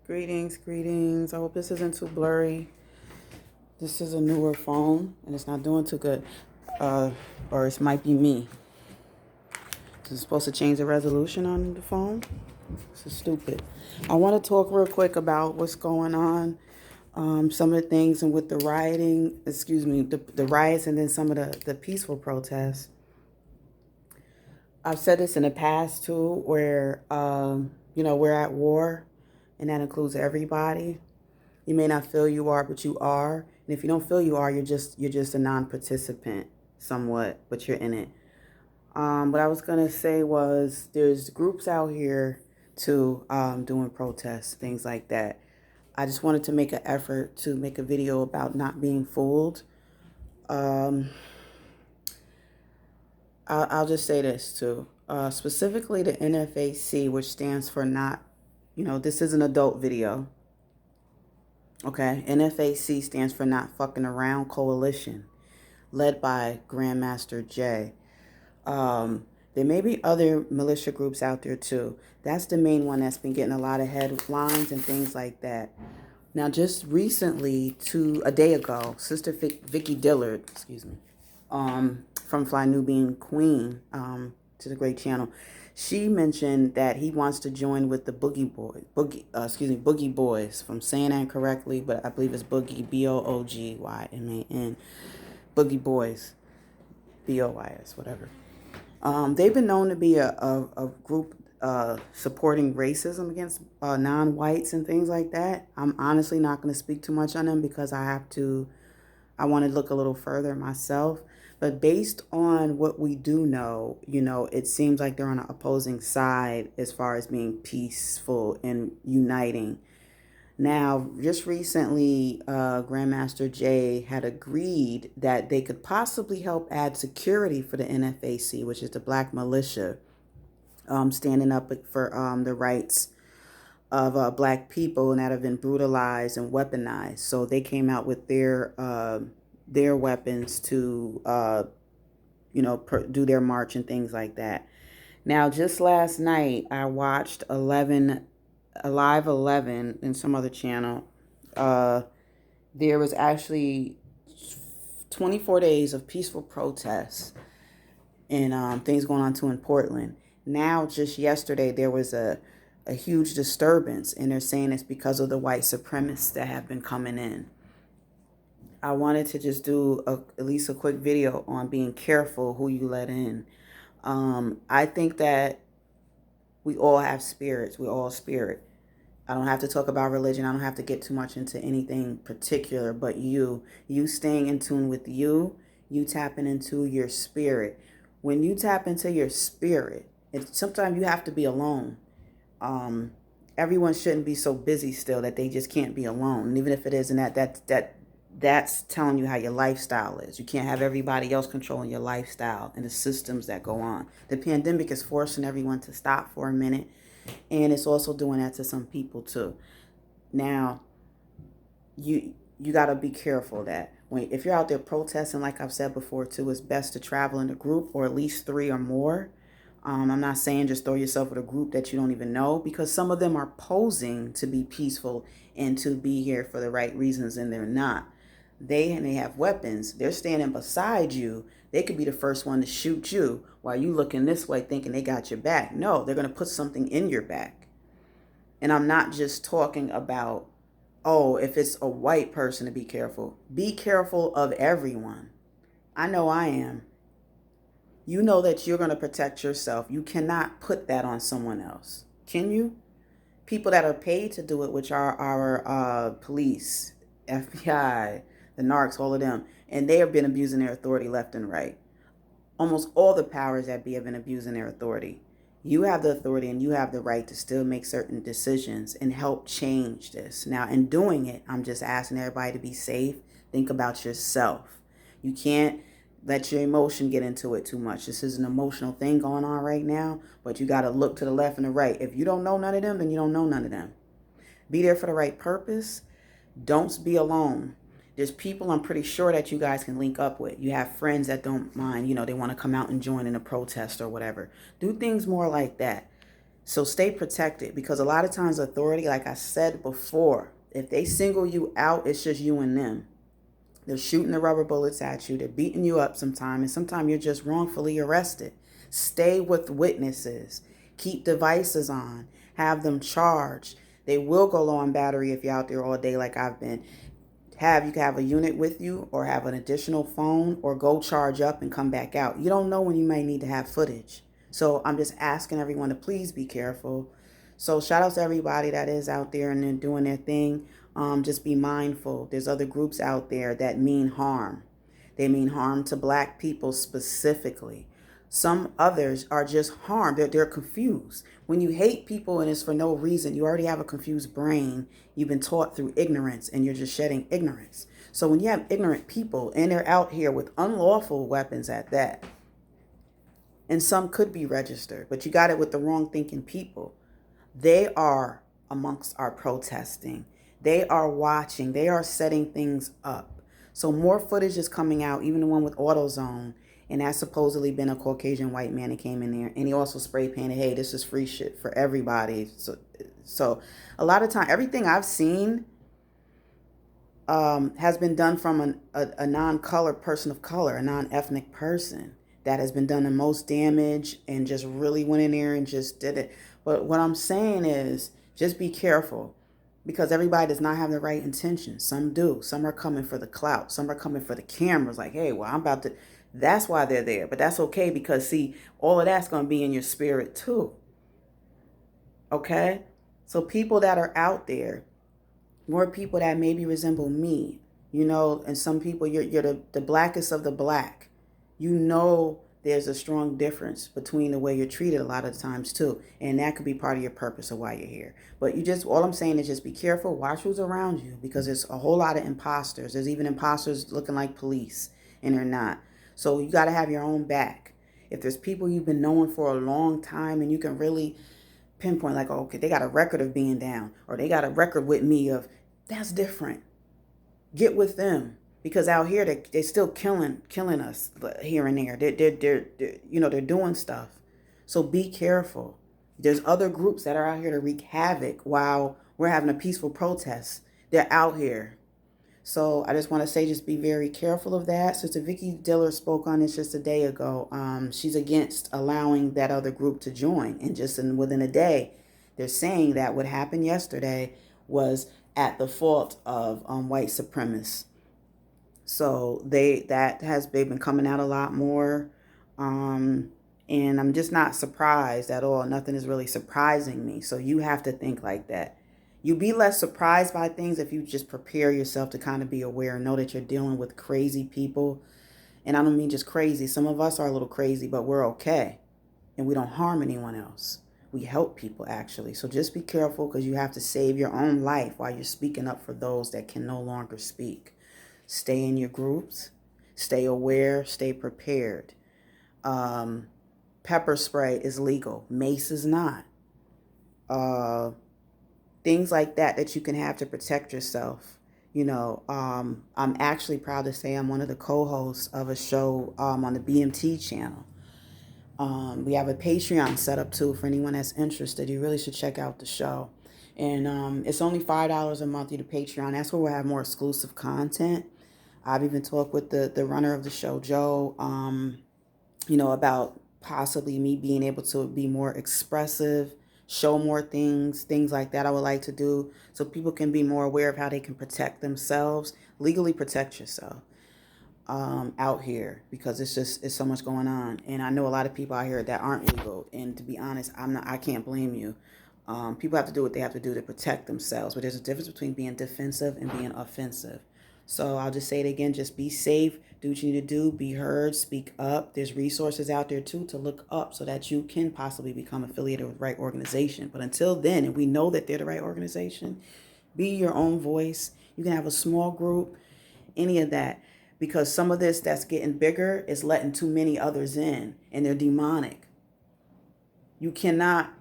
Greetings. I hope this isn't too blurry. This is a newer phone and it's not doing too good. Or it might be me. Is it supposed to change the resolution on the phone? This is stupid. I want to talk real quick about what's going on. Some of the things and with the rioting, the riots and then some of the peaceful protests. I've said this in the past too, where, we're at war and that includes everybody. You may not feel you are, but you are. And if you don't feel you are, you're just a non-participant somewhat, but you're in it. What I was gonna say was there's groups out here too, doing protests, things like that. I just wanted to make an effort to make a video about not being fooled. I'll just say this too. Specifically the NFAC, which stands for not, this is an adult video. Okay, NFAC stands for NotFuckinAroundCoalition, led by Grandmaster Jay. There may be other militia groups out there too. That's the main one that's been getting a lot of headlines and things like that. Now, just recently, a day ago, Sister Vicky Dillard, from Fly Nubian Queen, to the great channel, she mentioned that he wants to join with the Boogie Boys. If I'm saying that correctly, but I believe it's Boogie, BOOGYMAN, Boogie Boys, BOYS, whatever. They've been known to be a group supporting racism against non-whites and things like that. I'm honestly not going to speak too much on them because I want to look a little further myself. But based on what we do know, it seems like they're on an opposing side as far as being peaceful and uniting. Now, just recently, Grandmaster Jay had agreed that they could possibly help add security for the NFAC, which is the Black Militia, standing up for the rights of Black people and that have been brutalized and weaponized. So they came out with their weapons to, do their march and things like that. Now, just last night, I watched Live 11 in some other channel. There was actually 24 days of peaceful protests and things going on too in Portland. Now, just yesterday, there was a huge disturbance, and they're saying it's because of the white supremacists that have been coming in. I wanted to just do at least a quick video on being careful who you let in. I think that we all have spirits. We're all spirit. I don't have to talk about religion. I don't have to get too much into anything particular, but you staying in tune with you tapping into your spirit. When you tap into your spirit, sometimes you have to be alone. Everyone shouldn't be so busy still that they just can't be alone. And even if it isn't that's telling you how your lifestyle is. You can't have everybody else controlling your lifestyle and the systems that go on. The pandemic is forcing everyone to stop for a minute, and it's also doing that to some people too. Now, you got to be careful that if you're out there protesting, like I've said before too, it's best to travel in a group or at least 3 or more. I'm not saying just throw yourself with a group that you don't even know, because some of them are posing to be peaceful and to be here for the right reasons, and they're not. They have weapons. They're standing beside you. They could be the first one to shoot you while you looking this way thinking they got your back. No, they're going to put something in your back. And I'm not just talking about, if it's a white person, to be careful. Be careful of everyone. I know I am. You know that you're going to protect yourself. You cannot put that on someone else. Can you? People that are paid to do it, which are our police, FBI, the narcs, all of them, and they have been abusing their authority left and right. Almost all the powers that be have been abusing their authority. You have the authority and you have the right to still make certain decisions and help change this. Now, in doing it, I'm just asking everybody to be safe. Think about yourself. You can't let your emotion get into it too much. This is an emotional thing going on right now, but you got to look to the left and the right. If you don't know none of them, then you don't know none of them. Be there for the right purpose. Don't be alone. There's people I'm pretty sure that you guys can link up with. You have friends that don't mind, they want to come out and join in a protest or whatever. Do things more like that. So stay protected, because a lot of times authority, like I said before, if they single you out, it's just you and them. They're shooting the rubber bullets at you. They're beating you up sometime, and sometimes you're just wrongfully arrested. Stay with witnesses. Keep devices on. Have them charged. They will go low on battery if you're out there all day like I've been. You can have a unit with you, or have an additional phone, or go charge up and come back out. You don't know when you might need to have footage. So I'm just asking everyone to please be careful. So shout out to everybody that is out there and they're doing their thing. Just be mindful. There's other groups out there that mean harm. They mean harm to Black people specifically. Some others are just harm. They're confused. When you hate people and it's for no reason, you already have a confused brain. You've been taught through ignorance, and you're just shedding ignorance. So when you have ignorant people and they're out here with unlawful weapons at that, and some could be registered, but you got it with the wrong thinking people. They are amongst our protesting. They are watching. They are setting things up. So more footage is coming out, even the one with AutoZone. And that's supposedly been a Caucasian white man that came in there. And he also spray painted, hey, this is free shit for everybody. So a lot of time, everything I've seen has been done from a non-color person of color, a non-ethnic person. That has been done the most damage, and just really went in there and just did it. But what I'm saying is, just be careful, because everybody does not have the right intentions. Some do. Some are coming for the clout. Some are coming for the cameras. Like, hey, well, I'm about to. That's why they're there. But that's okay, because, see, all of that's going to be in your spirit too. Okay? So people that are out there, more people that maybe resemble me, and some people, you're the blackest of the Black. There's a strong difference between the way you're treated a lot of times too. And that could be part of your purpose of why you're here. But all I'm saying is just be careful, watch who's around you, because there's a whole lot of imposters. There's even imposters looking like police, and they're not. So you got to have your own back. If there's people you've been knowing for a long time, and you can really pinpoint, like, oh, okay, they got a record of being down, or they got a record with me of, that's different. Get with them. Because out here, they're still killing us here and there. They're doing stuff. So be careful. There's other groups that are out here to wreak havoc while we're having a peaceful protest. They're out here. So I just want to say, just be very careful of that. Sister Vicky Diller spoke on this just a day ago. She's against allowing that other group to join. And within a day, they're saying that what happened yesterday was at the fault of white supremacists. So they've been coming out a lot more. And I'm just not surprised at all. Nothing is really surprising me. So you have to think like that. You'll be less surprised by things if you just prepare yourself to kind of be aware and know that you're dealing with crazy people. And I don't mean just crazy. Some of us are a little crazy, but we're okay. And we don't harm anyone else. We help people, actually. So just be careful, because you have to save your own life while you're speaking up for those that can no longer speak. Stay in your groups. Stay aware. Stay prepared. Pepper spray is legal. Mace is not. Things like that you can have to protect yourself. I'm actually proud to say I'm one of the co-hosts of a show on the BMT channel. We have a Patreon set up too for anyone that's interested. You really should check out the show. And it's only $5 a month to Patreon. That's where we'll have more exclusive content. I've even talked with the runner of the show, Joe, about possibly me being able to be more expressive, show more things like that I would like to do, so people can be more aware of how they can protect themselves, legally protect yourself out here, because it's so much going on. And I know a lot of people out here that aren't legal. And to be honest, I can't blame you. People have to do what they have to do to protect themselves. But there's a difference between being defensive and being offensive. So I'll just say it again, just be safe, do what you need to do, be heard, speak up. There's resources out there too to look up so that you can possibly become affiliated with the right organization. But until then, and we know that they're the right organization, be your own voice. You can have a small group, any of that, because some of this that's getting bigger is letting too many others in, and they're demonic. You cannot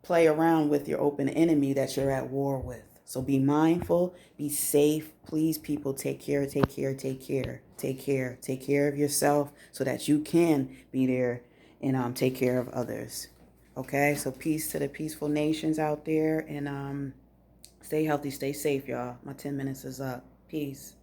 play around with your open enemy that you're at war with. So be mindful, be safe. Please, people, take care of yourself so that you can be there and take care of others. Okay, so peace to the peaceful nations out there, and stay healthy, stay safe, y'all. My 10 minutes is up. Peace.